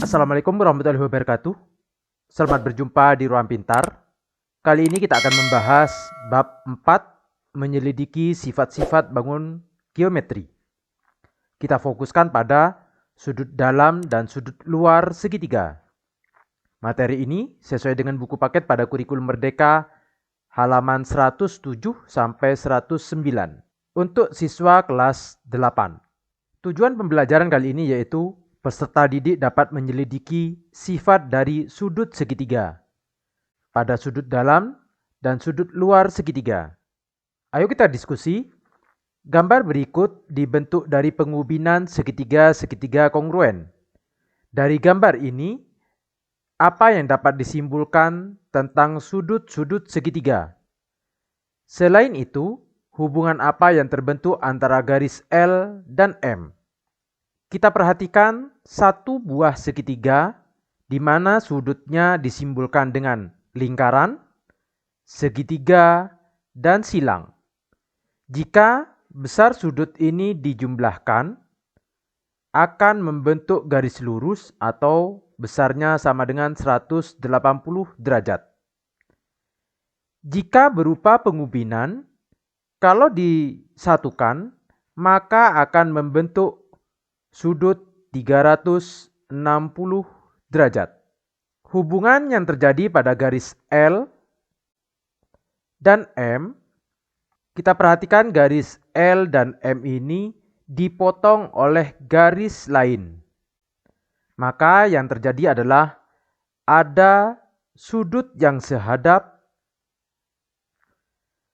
Assalamualaikum warahmatullahi wabarakatuh. Selamat berjumpa di Ruang Pintar. Kali ini kita akan membahas bab 4, menyelidiki sifat-sifat bangun geometri. Kita fokuskan pada sudut dalam dan sudut luar segitiga. Materi ini sesuai dengan buku paket pada kurikulum Merdeka halaman 107 sampai 109 untuk siswa kelas 8. Tujuan pembelajaran kali ini yaitu peserta didik dapat menyelidiki sifat dari sudut segitiga pada sudut dalam dan sudut luar segitiga. Ayo kita diskusi. Gambar berikut dibentuk dari pengubinan segitiga-segitiga kongruen. Dari gambar ini, apa yang dapat disimpulkan tentang sudut-sudut segitiga? Selain itu, hubungan apa yang terbentuk antara garis L dan M? Kita perhatikan satu buah segitiga di mana sudutnya disimbolkan dengan lingkaran, segitiga, dan silang. Jika besar sudut ini dijumlahkan, akan membentuk garis lurus atau besarnya sama dengan 180 derajat. Jika berupa pengubinan, kalau disatukan, maka akan membentuk sudut 360 derajat. Hubungan yang terjadi pada garis L dan M, kita perhatikan garis L dan M ini dipotong oleh garis lain. Maka yang terjadi adalah ada sudut yang sehadap,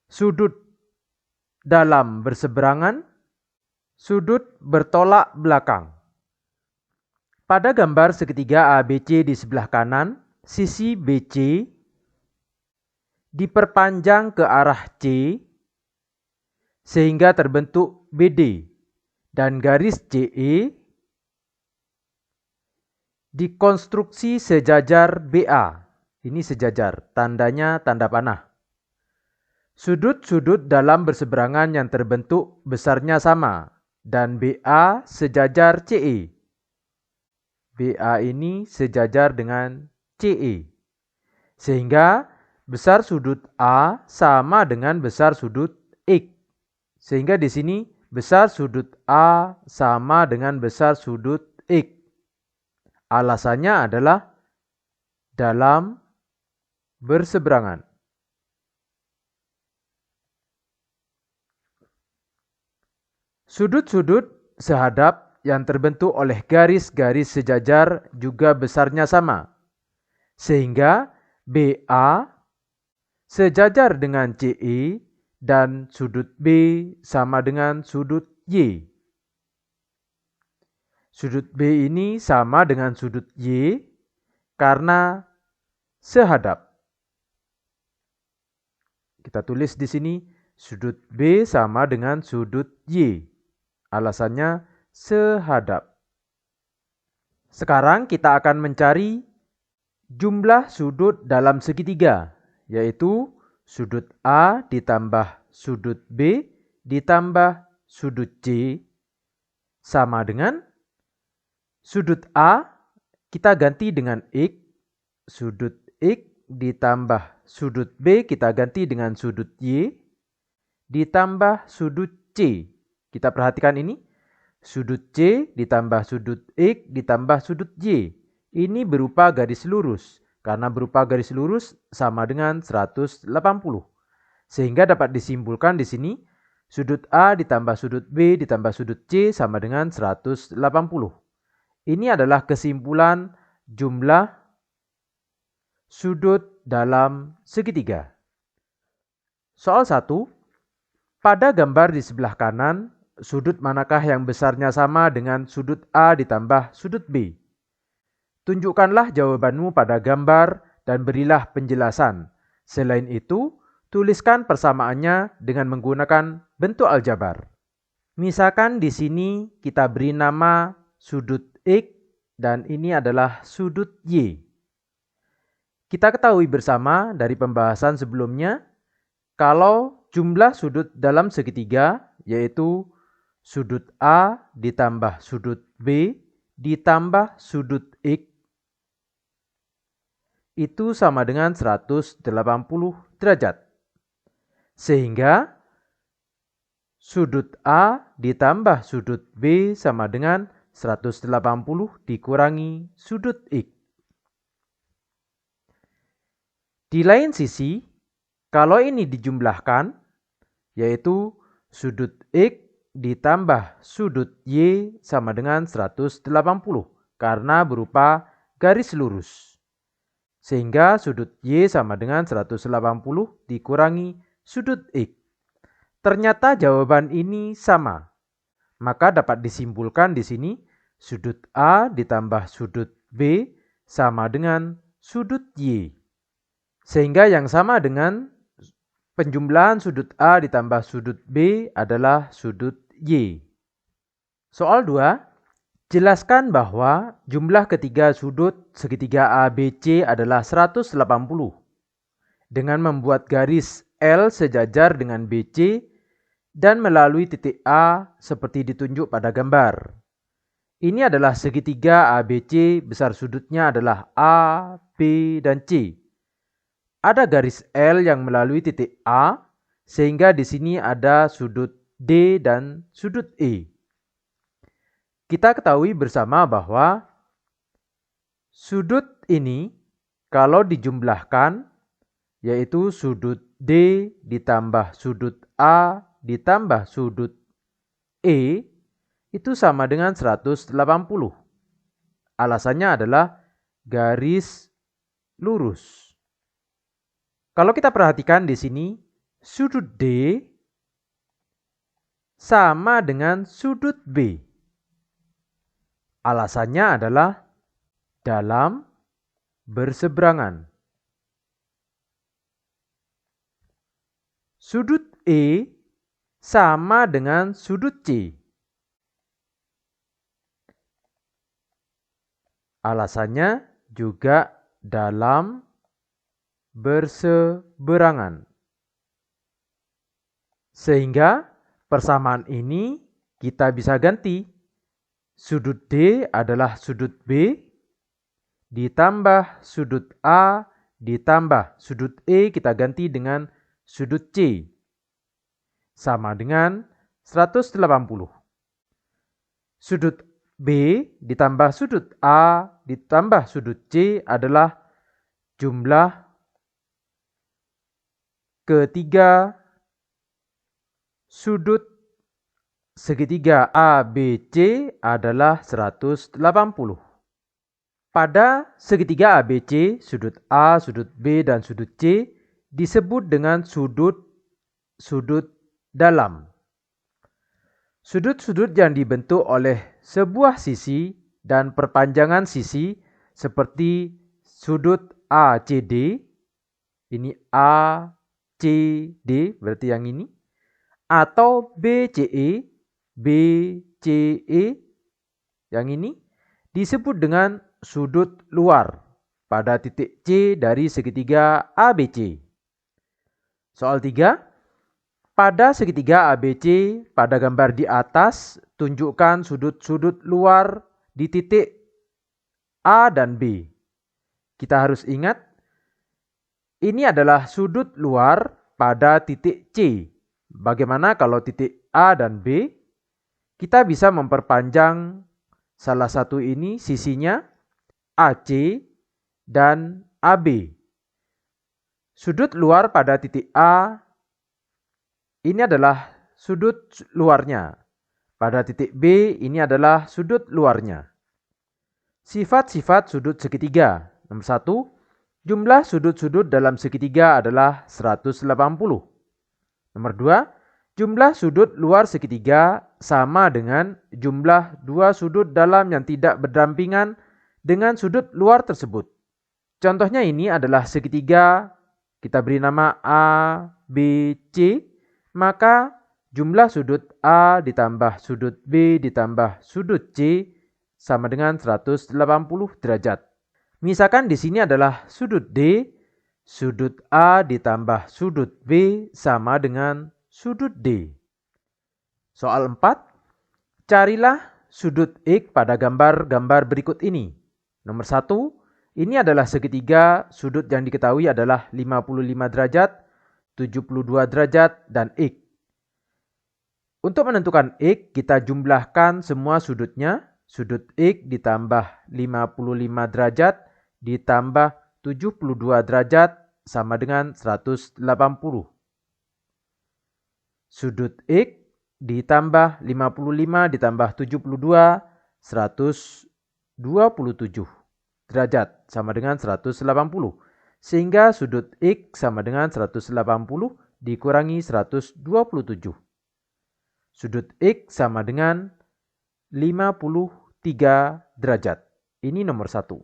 sudut dalam berseberangan, sudut bertolak belakang. Pada gambar segitiga ABC di sebelah kanan, sisi BC diperpanjang ke arah C sehingga terbentuk BD dan garis CE dikonstruksi sejajar BA. Ini sejajar, tandanya tanda panah. Sudut-sudut dalam berseberangan yang terbentuk besarnya sama dan BA sejajar CE. BA ini sejajar dengan CE. Sehingga besar sudut A sama dengan besar sudut X. Sehingga di sini besar sudut A sama dengan besar sudut X. Alasannya adalah dalam berseberangan. Sudut-sudut sehadap yang terbentuk oleh garis-garis sejajar juga besarnya sama. Sehingga BA sejajar dengan CE dan sudut B sama dengan sudut Y. Sudut B ini sama dengan sudut Y karena sehadap. Kita tulis di sini sudut B sama dengan sudut Y. Alasannya sehadap. Sekarang kita akan mencari jumlah sudut dalam segitiga, yaitu sudut A ditambah sudut B ditambah sudut C sama dengan sudut A kita ganti dengan X, sudut X ditambah sudut B kita ganti dengan sudut Y ditambah sudut C. Kita perhatikan ini, sudut C ditambah sudut X ditambah sudut Y. Ini berupa garis lurus. Karena berupa garis lurus sama dengan 180. Sehingga dapat disimpulkan di sini, sudut A ditambah sudut B ditambah sudut C sama dengan 180. Ini adalah kesimpulan jumlah sudut dalam segitiga. Soal 1. Pada gambar di sebelah kanan, sudut manakah yang besarnya sama dengan sudut A ditambah sudut B? Tunjukkanlah jawabanmu pada gambar dan berilah penjelasan. Selain itu, tuliskan persamaannya dengan menggunakan bentuk aljabar. Misalkan di sini kita beri nama sudut X dan ini adalah sudut Y. Kita ketahui bersama dari pembahasan sebelumnya, kalau jumlah sudut dalam segitiga yaitu sudut A ditambah sudut B ditambah sudut X itu sama dengan 180 derajat. Sehingga sudut A ditambah sudut B sama dengan 180 dikurangi sudut X. Di lain sisi, kalau ini dijumlahkan, yaitu sudut X ditambah sudut Y sama dengan 180 karena berupa garis lurus. Sehingga sudut Y sama dengan 180 dikurangi sudut X. Ternyata jawaban ini sama. Maka dapat disimpulkan di sini sudut A ditambah sudut B sama dengan sudut Y. Sehingga yang sama dengan penjumlahan sudut A ditambah sudut B adalah sudut Y. Soal 2, jelaskan bahwa jumlah ketiga sudut segitiga ABC adalah 180 dengan membuat garis L sejajar dengan BC dan melalui titik A seperti ditunjuk pada gambar. Ini adalah segitiga ABC, besar sudutnya adalah A, B, dan C. Ada garis L yang melalui titik A, sehingga di sini ada sudut D dan sudut E. Kita ketahui bersama bahwa sudut ini kalau dijumlahkan, yaitu sudut D ditambah sudut A ditambah sudut E, itu sama dengan 180. Alasannya adalah garis lurus. Kalau kita perhatikan di sini, sudut D sama dengan sudut B. Alasannya adalah dalam berseberangan. Sudut E sama dengan sudut C. Alasannya juga dalam berseberangan. Sehingga persamaan ini kita bisa ganti. Sudut D adalah sudut B ditambah sudut A ditambah sudut E kita ganti dengan sudut C. Sama dengan 180. Sudut B ditambah sudut A ditambah sudut C adalah jumlah ketiga sudut segitiga ABC adalah 180. Pada segitiga ABC, sudut A, sudut B, dan sudut C disebut dengan sudut dalam. Sudut-sudut yang dibentuk oleh sebuah sisi dan perpanjangan sisi seperti sudut ACD, ini ACD berarti yang ini, atau BCE, BCE yang ini disebut dengan sudut luar pada titik C dari segitiga ABC. Soal 3, pada segitiga ABC pada gambar di atas tunjukkan sudut-sudut luar di titik A dan B. Kita harus ingat ini adalah sudut luar pada titik C. Bagaimana kalau titik A dan B? Kita bisa memperpanjang salah satu ini sisinya AC dan AB. Sudut luar pada titik A ini adalah sudut luarnya. Pada titik B ini adalah sudut luarnya. Sifat-sifat sudut segitiga. Nomor 1, jumlah sudut-sudut dalam segitiga adalah 180. Nomor 2, jumlah sudut luar segitiga sama dengan jumlah dua sudut dalam yang tidak berdampingan dengan sudut luar tersebut. Contohnya ini adalah segitiga, kita beri nama A, B, C, maka jumlah sudut A ditambah sudut B ditambah sudut C sama dengan 180 derajat. Misalkan di sini adalah sudut D, sudut A ditambah sudut B sama dengan sudut D. Soal 4, carilah sudut X pada gambar-gambar berikut ini. Nomor 1, Ini adalah segitiga, sudut yang diketahui adalah 55 derajat, 72 derajat, dan X. Untuk menentukan X, kita jumlahkan semua sudutnya. Sudut X ditambah 55 derajat ditambah 72 derajat sama dengan 180. Sudut X ditambah 55 ditambah 72, 127 derajat sama dengan 180. Sehingga sudut X sama dengan 180 dikurangi 127. Sudut X sama dengan 53 derajat. Ini nomor 1.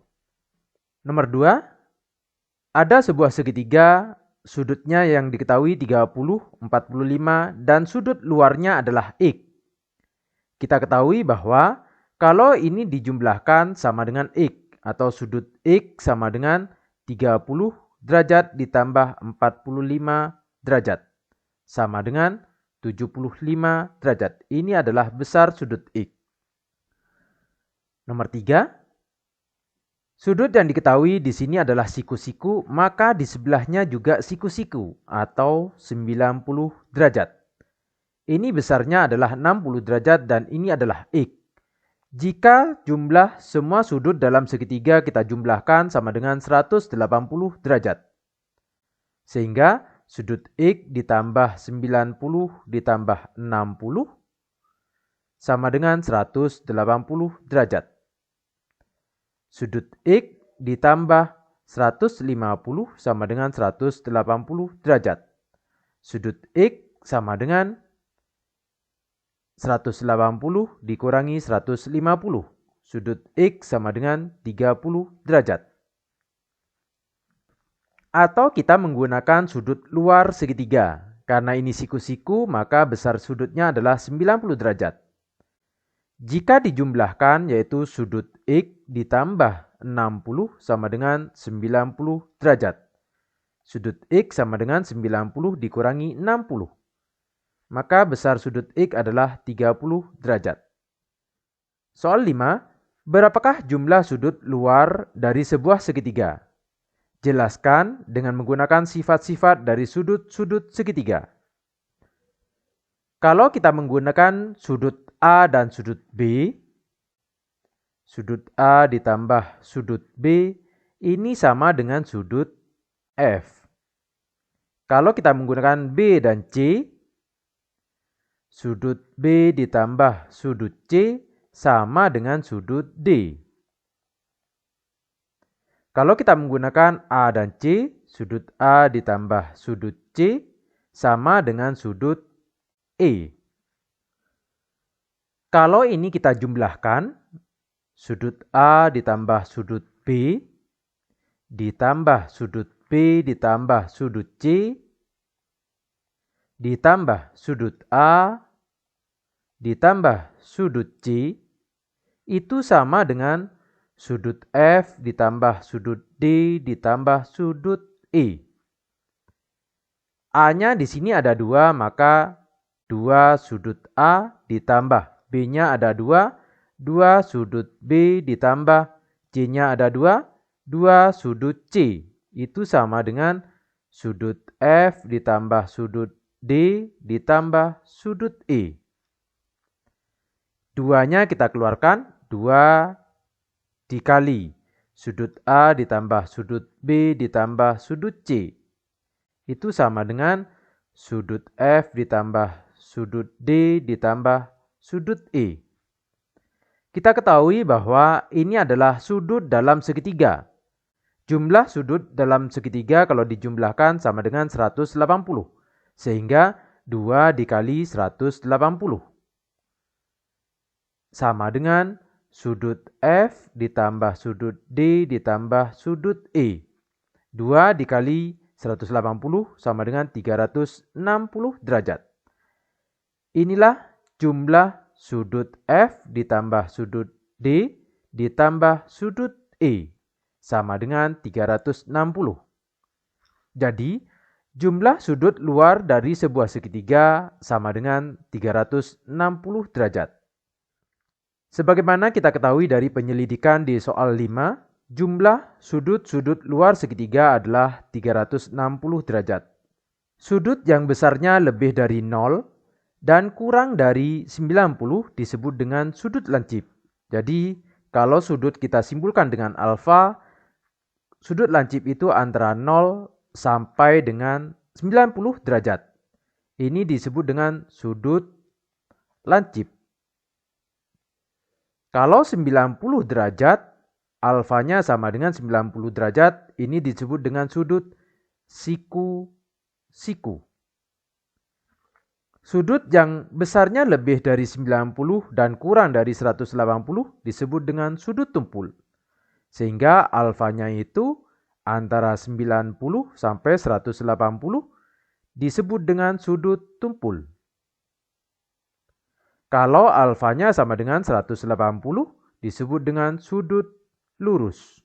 Nomor 2, ada sebuah segitiga, sudutnya yang diketahui 30, 45, dan sudut luarnya adalah X. Kita ketahui bahwa kalau ini dijumlahkan sama dengan X, atau sudut X sama dengan 30 derajat ditambah 45 derajat, sama dengan 75 derajat. Ini adalah besar sudut X. Nomor 3, sudut yang diketahui di sini adalah siku-siku, maka di sebelahnya juga siku-siku atau 90 derajat. Ini besarnya adalah 60 derajat dan ini adalah X. Jika jumlah semua sudut dalam segitiga kita jumlahkan sama dengan 180 derajat. Sehingga sudut X ditambah 90 ditambah 60 sama dengan 180 derajat. Sudut X ditambah 150 sama dengan 180 derajat. Sudut X sama dengan 180 dikurangi 150. Sudut X sama dengan 30 derajat. Atau kita menggunakan sudut luar segitiga. Karena ini siku-siku, maka besar sudutnya adalah 90 derajat. Jika dijumlahkan, yaitu sudut X ditambah 60 sama dengan 90 derajat. Sudut X sama dengan 90 dikurangi 60. Maka besar sudut X adalah 30 derajat. Soal 5, berapakah jumlah sudut luar dari sebuah segitiga? Jelaskan dengan menggunakan sifat-sifat dari sudut-sudut segitiga. Kalau kita menggunakan sudut A dan sudut B, sudut A ditambah sudut B, ini sama dengan sudut F. Kalau kita menggunakan B dan C, sudut B ditambah sudut C sama dengan sudut D. Kalau kita menggunakan A dan C, sudut A ditambah sudut C sama dengan sudut E. Kalau ini kita jumlahkan, sudut A ditambah sudut B ditambah sudut B ditambah sudut C ditambah sudut A ditambah sudut C itu sama dengan sudut F ditambah sudut D ditambah sudut E. A-nya di sini ada 2, maka 2 sudut A ditambah B-nya ada 2, 2 sudut B ditambah C-nya ada 2, 2 sudut C. Itu sama dengan sudut F ditambah sudut D ditambah sudut E. 2-nya kita keluarkan, 2 dikali sudut A ditambah sudut B ditambah sudut C. Itu sama dengan sudut F ditambah sudut D ditambah sudut E. Kita ketahui bahwa ini adalah sudut dalam segitiga. Jumlah sudut dalam segitiga kalau dijumlahkan sama dengan 180. Sehingga 2 dikali 180. Sama dengan sudut F ditambah sudut D ditambah sudut E. 2 dikali 180 sama dengan 360 derajat. Inilah jumlah sudut F ditambah sudut D ditambah sudut E sama dengan 360. Jadi, jumlah sudut luar dari sebuah segitiga sama dengan 360 derajat. Sebagaimana kita ketahui dari penyelidikan di soal 5, Jumlah sudut-sudut luar segitiga adalah 360 derajat. Sudut yang besarnya lebih dari 0 dan kurang dari 90 disebut dengan sudut lancip. Jadi, kalau sudut kita simpulkan dengan alfa, sudut lancip itu antara 0 sampai dengan 90 derajat. Ini disebut dengan sudut lancip. Kalau 90 derajat, alfanya sama dengan 90 derajat, ini disebut dengan sudut siku-siku. Sudut yang besarnya lebih dari 90 dan kurang dari 180 disebut dengan sudut tumpul. Sehingga alfanya itu antara 90 sampai 180 disebut dengan sudut tumpul. Kalau alfanya sama dengan 180 disebut dengan sudut lurus.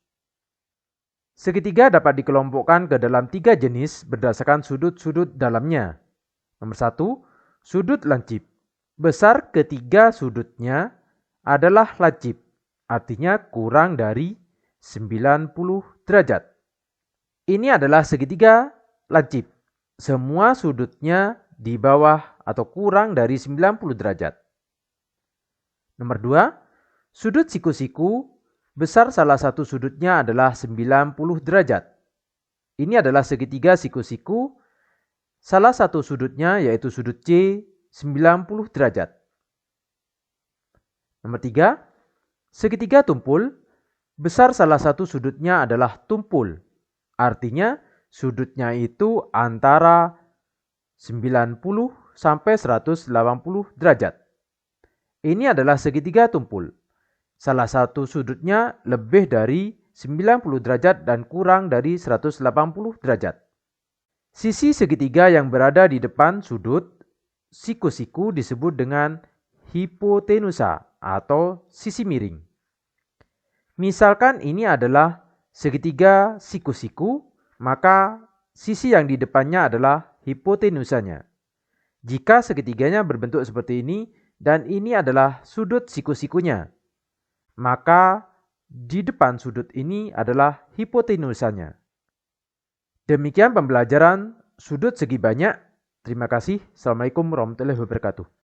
Segitiga dapat dikelompokkan ke dalam 3 jenis berdasarkan sudut-sudut dalamnya. Nomor 1, sudut lancip. Besar ketiga sudutnya adalah lancip, artinya kurang dari 90 derajat. Ini adalah segitiga lancip. Semua sudutnya di bawah atau kurang dari 90 derajat. Nomor 2, sudut siku-siku. Besar salah satu sudutnya adalah 90 derajat. Ini adalah segitiga siku-siku. Salah satu sudutnya yaitu sudut C 90 derajat. Nomor 3, segitiga tumpul. Besar salah satu sudutnya adalah tumpul. Artinya sudutnya itu antara 90 sampai 180 derajat. Ini adalah segitiga tumpul. Salah satu sudutnya lebih dari 90 derajat dan kurang dari 180 derajat. Sisi segitiga yang berada di depan sudut siku-siku disebut dengan hipotenusa atau sisi miring. Misalkan ini adalah segitiga siku-siku, maka sisi yang di depannya adalah hipotenusanya. Jika segitiganya berbentuk seperti ini dan ini adalah sudut siku-sikunya, maka di depan sudut ini adalah hipotenusanya. Demikian pembelajaran sudut segi banyak. Terima kasih. Assalamualaikum warahmatullahi wabarakatuh.